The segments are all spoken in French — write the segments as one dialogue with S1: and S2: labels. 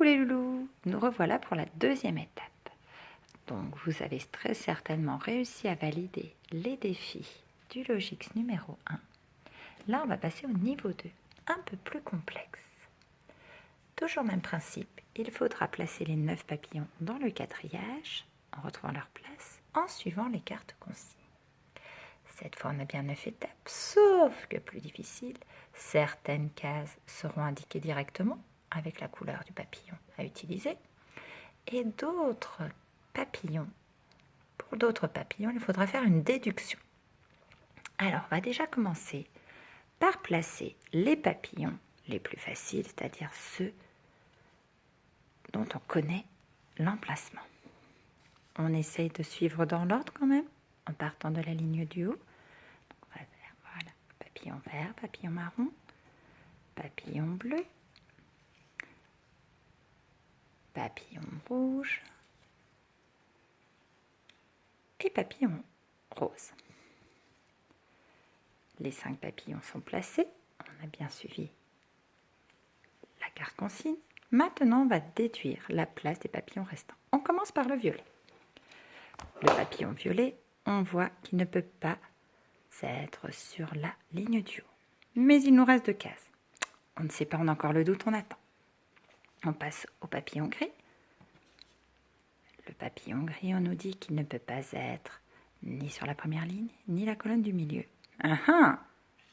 S1: Coucou les loulous, nous revoilà pour la deuxième étape. Donc vous avez très certainement réussi à valider les défis du Logix numéro 1. Là on va passer au niveau 2, un peu plus complexe. Toujours même principe, il faudra placer les 9 papillons dans le quatriage en retrouvant leur place, en suivant les cartes consignes. Cette fois on a bien 9 étapes, sauf que plus difficile, certaines cases seront indiquées directement avec la couleur du papillon à utiliser, et d'autres papillons, pour d'autres papillons, il faudra faire une déduction. Alors, on va déjà commencer par placer les papillons les plus faciles, c'est-à-dire ceux dont on connaît l'emplacement. On essaye de suivre dans l'ordre quand même, en partant de la ligne du haut. Donc, on va faire, voilà, papillon vert, papillon marron, papillon bleu, papillon rouge et papillon rose. Les 5 papillons sont placés, on a bien suivi la carte consigne. Maintenant, on va déduire la place des papillons restants. On commence par le violet. Le papillon violet, on voit qu'il ne peut pas être sur la ligne du haut. Mais il nous reste 2 cases. On ne sait pas, on a encore le doute, on attend. On passe au papillon gris. Le papillon gris, on nous dit qu'il ne peut pas être ni sur la première ligne, ni la colonne du milieu. Ah ah!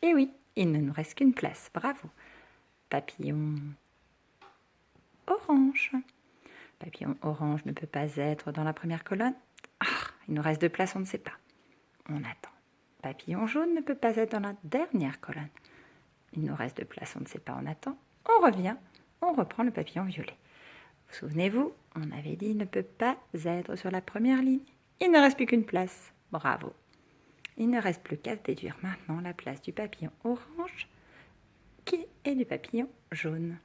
S1: Et oui, il ne nous reste qu'une place, bravo. Papillon orange. Papillon orange ne peut pas être dans la première colonne. Ah, il nous reste 2 places, on ne sait pas. On attend. Papillon jaune ne peut pas être dans la dernière colonne. Il nous reste 2 places, on ne sait pas, on attend. On revient, on reprend le papillon violet. Vous souvenez-vous, on avait dit il ne peut pas être sur la première ligne. Il ne reste plus qu'une place. Bravo. Il ne reste plus qu'à déduire maintenant la place du papillon orange et du papillon jaune.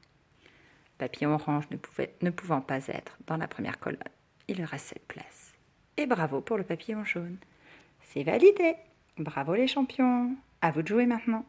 S1: Papillon orange ne pouvant pas être dans la première colonne, il reste 7 places. Et bravo pour le papillon jaune. C'est validé. Bravo les champions. À vous de jouer maintenant.